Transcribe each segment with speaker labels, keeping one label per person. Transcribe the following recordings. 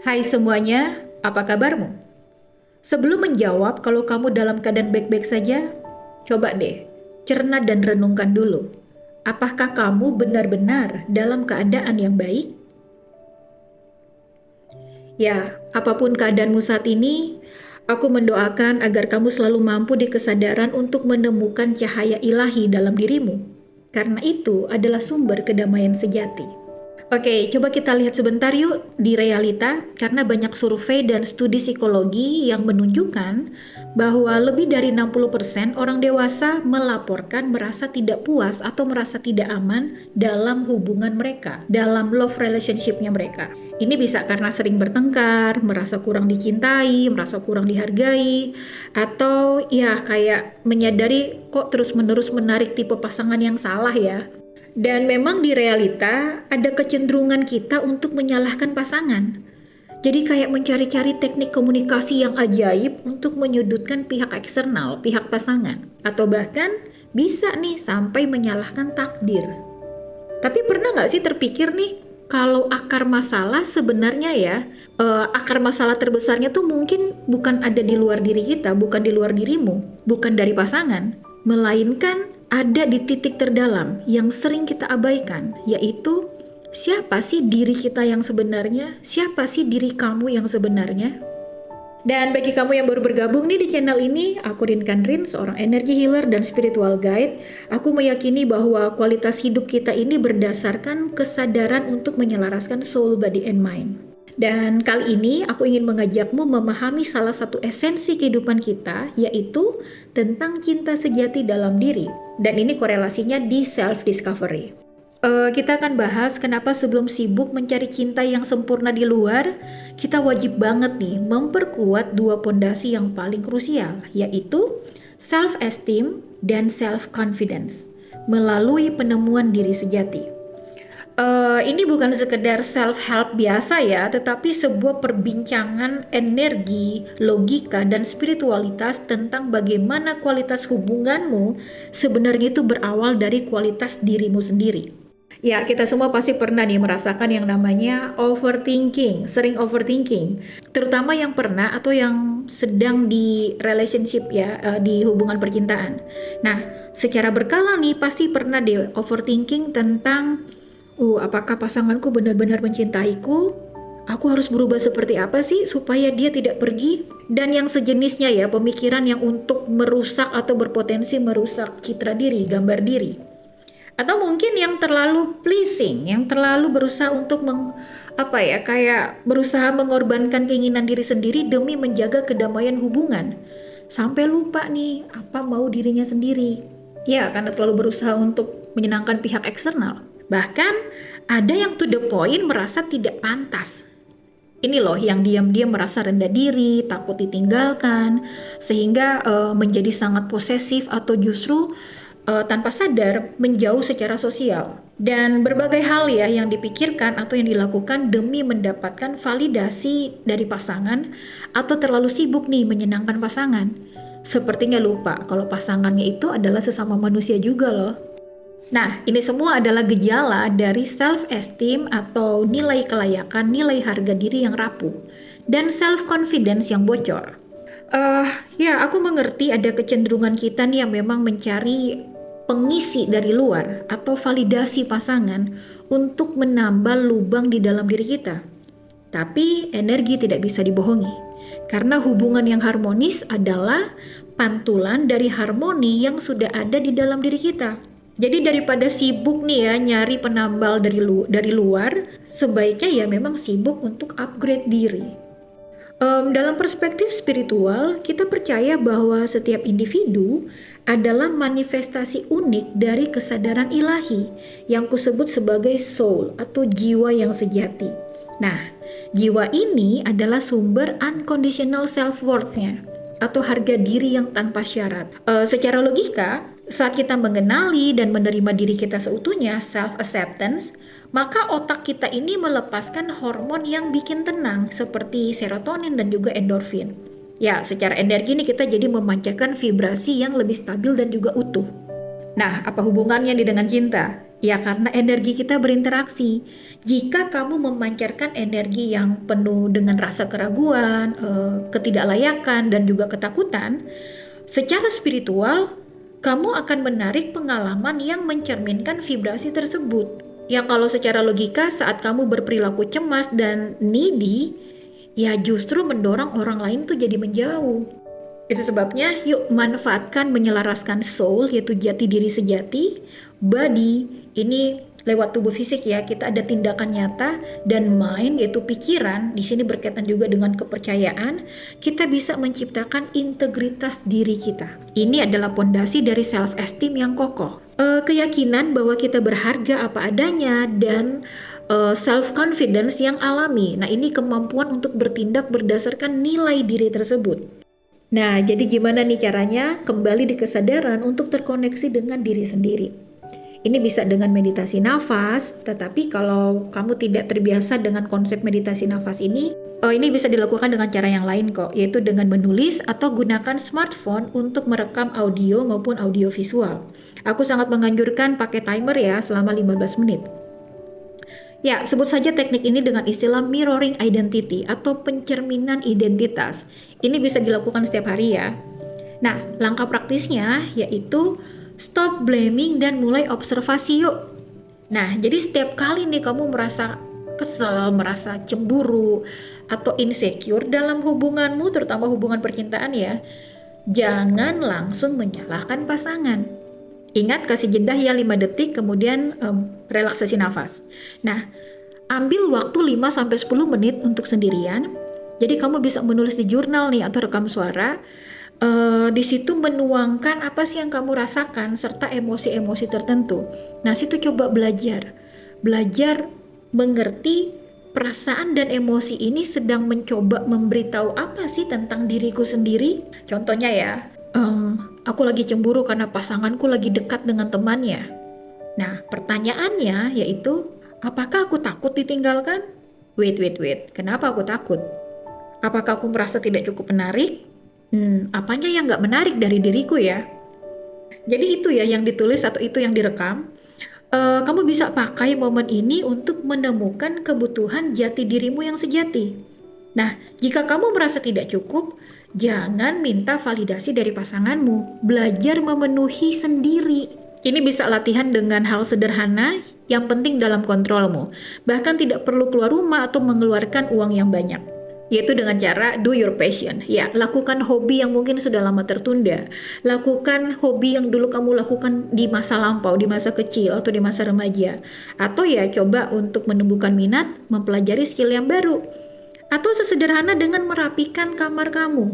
Speaker 1: Hai semuanya, apa kabarmu? Sebelum menjawab kalau kamu dalam keadaan baik-baik saja, coba deh cerna dan renungkan dulu. Apakah kamu benar-benar dalam keadaan yang baik? Ya, apapun keadaanmu saat ini, aku mendoakan agar kamu selalu mampu di kesadaran untuk menemukan cahaya ilahi dalam dirimu. Karena itu adalah sumber kedamaian sejati. Oke, coba kita lihat sebentar yuk di realita, karena banyak survei dan studi psikologi yang menunjukkan bahwa lebih dari 60% orang dewasa melaporkan merasa tidak puas atau merasa tidak aman dalam hubungan mereka, dalam love relationship-nya mereka. Ini bisa karena sering bertengkar, merasa kurang dicintai, merasa kurang dihargai, atau ya kayak menyadari kok terus-menerus menarik tipe pasangan yang salah ya. Dan memang di realita ada kecenderungan kita untuk menyalahkan pasangan. Jadi kayak mencari-cari teknik komunikasi yang ajaib untuk menyudutkan pihak eksternal, pihak pasangan. Atau bahkan bisa nih sampai menyalahkan takdir. Tapi pernah nggak sih terpikir nih kalau akar masalah sebenarnya ya, akar masalah terbesarnya tuh mungkin bukan ada di luar diri kita, bukan di luar dirimu, bukan dari pasangan, melainkan ada di titik terdalam yang sering kita abaikan, yaitu siapa sih diri kita yang sebenarnya, siapa sih diri kamu yang sebenarnya. Dan bagi kamu yang baru bergabung nih di channel ini, aku Rinkan Rin, seorang energy healer dan spiritual guide. Aku meyakini bahwa kualitas hidup kita ini berdasarkan kesadaran untuk menyelaraskan soul, body, and mind. Dan kali ini aku ingin mengajakmu memahami salah satu esensi kehidupan kita, yaitu tentang cinta sejati dalam diri. Dan ini korelasinya di self-discovery. Kita akan bahas kenapa sebelum sibuk mencari cinta yang sempurna di luar, kita wajib banget nih memperkuat dua pondasi yang paling krusial, yaitu self-esteem dan self-confidence melalui penemuan diri sejati. Ini bukan sekedar self-help biasa ya, tetapi sebuah perbincangan energi, logika, dan spiritualitas tentang bagaimana kualitas hubunganmu sebenarnya itu berawal dari kualitas dirimu sendiri. Ya, kita semua pasti pernah nih merasakan yang namanya overthinking, sering overthinking. Terutama yang pernah atau yang sedang di relationship ya, di hubungan percintaan. Nah, secara berkala nih pasti pernah deh overthinking tentang, apakah pasanganku benar-benar mencintaiku? Aku harus berubah seperti apa sih supaya dia tidak pergi? Dan yang sejenisnya ya, pemikiran yang untuk merusak atau berpotensi merusak citra diri, gambar diri. Atau mungkin yang terlalu pleasing, yang terlalu berusaha untuk kayak berusaha mengorbankan keinginan diri sendiri demi menjaga kedamaian hubungan. Sampai lupa nih apa mau dirinya sendiri. Ya, karena terlalu berusaha untuk menyenangkan pihak eksternal. Bahkan ada yang to the point merasa tidak pantas. Ini loh yang diam-diam merasa rendah diri, takut ditinggalkan, sehingga menjadi sangat posesif atau justru tanpa sadar menjauh secara sosial. Dan berbagai hal ya yang dipikirkan atau yang dilakukan demi mendapatkan validasi dari pasangan atau terlalu sibuk nih menyenangkan pasangan. Sepertinya lupa kalau pasangannya itu adalah sesama manusia juga loh. Nah, ini semua adalah gejala dari self-esteem atau nilai kelayakan, nilai harga diri yang rapuh, dan self-confidence yang bocor. Ya, aku mengerti ada kecenderungan kita nih yang memang mencari pengisi dari luar atau validasi pasangan untuk menambal lubang di dalam diri kita. Tapi energi tidak bisa dibohongi, karena hubungan yang harmonis adalah pantulan dari harmoni yang sudah ada di dalam diri kita. Jadi daripada sibuk nih ya nyari penambal dari luar, sebaiknya ya memang sibuk untuk upgrade diri. Dalam perspektif spiritual, kita percaya bahwa setiap individu adalah manifestasi unik dari kesadaran ilahi yang kusebut sebagai soul atau jiwa yang sejati. Nah, jiwa ini adalah sumber unconditional self-worth-nya atau harga diri yang tanpa syarat. Secara logika, saat kita mengenali dan menerima diri kita seutuhnya, self-acceptance, maka otak kita ini melepaskan hormon yang bikin tenang seperti serotonin dan juga endorfin. Ya, secara energi ini kita jadi memancarkan vibrasi yang lebih stabil dan juga utuh. Nah, apa hubungannya nih dengan cinta? Ya, karena energi kita berinteraksi. Jika kamu memancarkan energi yang penuh dengan rasa keraguan, ketidaklayakan, dan juga ketakutan, secara spiritual, kamu akan menarik pengalaman yang mencerminkan vibrasi tersebut. Yang kalau secara logika saat kamu berperilaku cemas dan needy, ya justru mendorong orang lain tuh jadi menjauh. Itu sebabnya yuk manfaatkan menyelaraskan soul, yaitu jati diri sejati, body, ini lewat tubuh fisik ya, kita ada tindakan nyata, dan mind, yaitu pikiran, di sini berkaitan juga dengan kepercayaan, kita bisa menciptakan integritas diri kita. Ini adalah pondasi dari self-esteem yang kokoh. Keyakinan bahwa kita berharga apa adanya, dan self-confidence yang alami. Nah, ini kemampuan untuk bertindak berdasarkan nilai diri tersebut. Nah, jadi gimana nih caranya kembali di kesadaran untuk terkoneksi dengan diri sendiri? Ini bisa dengan meditasi nafas, tetapi kalau kamu tidak terbiasa dengan konsep meditasi nafas ini bisa dilakukan dengan cara yang lain kok, yaitu dengan menulis atau gunakan smartphone untuk merekam audio maupun audio visual. Aku sangat menganjurkan pakai timer ya selama 15 menit. Ya, sebut saja teknik ini dengan istilah mirroring identity atau pencerminan identitas. Ini bisa dilakukan setiap hari ya. Nah, langkah praktisnya yaitu stop blaming dan mulai observasi yuk. Nah, jadi setiap kali nih kamu merasa kesel, merasa cemburu, atau insecure dalam hubunganmu, terutama hubungan percintaan ya, jangan langsung menyalahkan pasangan. Ingat, kasih jeda ya 5 detik, kemudian relaksasi nafas. Nah, ambil waktu 5-10 menit untuk sendirian. Jadi kamu bisa menulis di jurnal nih atau rekam suara. Di situ menuangkan apa sih yang kamu rasakan serta emosi-emosi tertentu. Nah, situ coba belajar mengerti perasaan dan emosi ini sedang mencoba memberitahu apa sih tentang diriku sendiri. Contohnya ya, aku lagi cemburu karena pasanganku lagi dekat dengan temannya. Nah, pertanyaannya yaitu, apakah aku takut ditinggalkan? Wait. Kenapa aku takut? Apakah aku merasa tidak cukup menarik? Apanya yang nggak menarik dari diriku ya? Jadi itu ya yang ditulis atau itu yang direkam. Kamu bisa pakai momen ini untuk menemukan kebutuhan jati dirimu yang sejati. Nah, jika kamu merasa tidak cukup, jangan minta validasi dari pasanganmu. Belajar memenuhi sendiri. Ini bisa latihan dengan hal sederhana yang penting dalam kontrolmu. Bahkan tidak perlu keluar rumah atau mengeluarkan uang yang banyak. Yaitu dengan cara do your passion. Ya, lakukan hobi yang mungkin sudah lama tertunda. Lakukan hobi yang dulu kamu lakukan di masa lampau, di masa kecil, atau di masa remaja. Atau ya coba untuk menumbuhkan minat, mempelajari skill yang baru. Atau sesederhana dengan merapikan kamar kamu.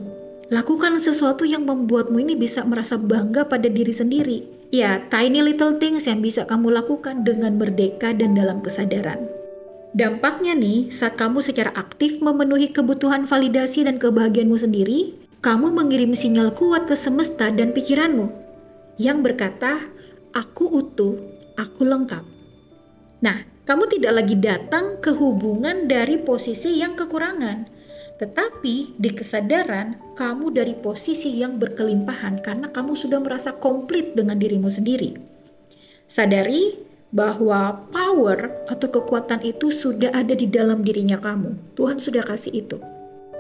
Speaker 1: Lakukan sesuatu yang membuatmu ini bisa merasa bangga pada diri sendiri. Ya, tiny little things yang bisa kamu lakukan dengan merdeka dan dalam kesadaran. Dampaknya nih, saat kamu secara aktif memenuhi kebutuhan validasi dan kebahagiaanmu sendiri, kamu mengirim sinyal kuat ke semesta dan pikiranmu yang berkata, aku utuh, aku lengkap. Nah, kamu tidak lagi datang ke hubungan dari posisi yang kekurangan, tetapi di kesadaran kamu dari posisi yang berkelimpahan karena kamu sudah merasa komplit dengan dirimu sendiri. Sadari bahwa power atau kekuatan itu sudah ada di dalam dirinya kamu. Tuhan sudah kasih itu.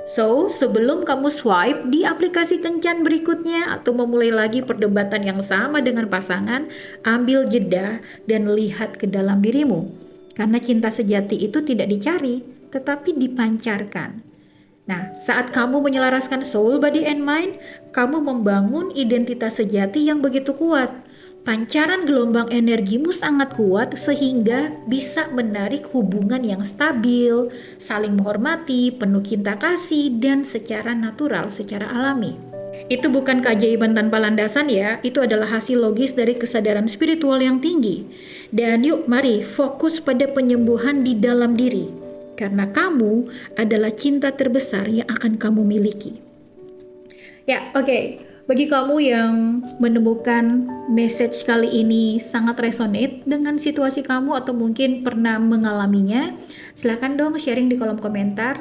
Speaker 1: So, sebelum kamu swipe di aplikasi kencan berikutnya atau memulai lagi perdebatan yang sama dengan pasangan, ambil jeda dan lihat ke dalam dirimu. Karena cinta sejati itu tidak dicari, tetapi dipancarkan. Nah, saat kamu menyelaraskan soul, body, and mind, kamu membangun identitas sejati yang begitu kuat. Pancaran gelombang energimu sangat kuat sehingga bisa menarik hubungan yang stabil, saling menghormati, penuh cinta kasih, dan secara natural, secara alami. Itu bukan keajaiban tanpa landasan ya, itu adalah hasil logis dari kesadaran spiritual yang tinggi. Dan yuk mari fokus pada penyembuhan di dalam diri, karena kamu adalah cinta terbesar yang akan kamu miliki. Ya, oke. Bagi kamu yang menemukan message kali ini sangat resonate dengan situasi kamu atau mungkin pernah mengalaminya, silakan dong sharing di kolom komentar,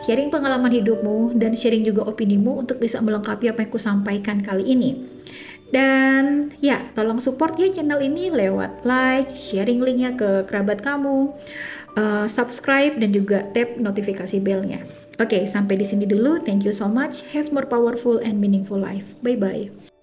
Speaker 1: sharing pengalaman hidupmu dan sharing juga opinimu untuk bisa melengkapi apa yang aku sampaikan kali ini. Dan ya, tolong support ya channel ini lewat like, sharing linknya ke kerabat kamu, subscribe, dan juga tap notifikasi bellnya. Oke, sampai di sini dulu. Thank you so much. Have more powerful and meaningful life. Bye-bye.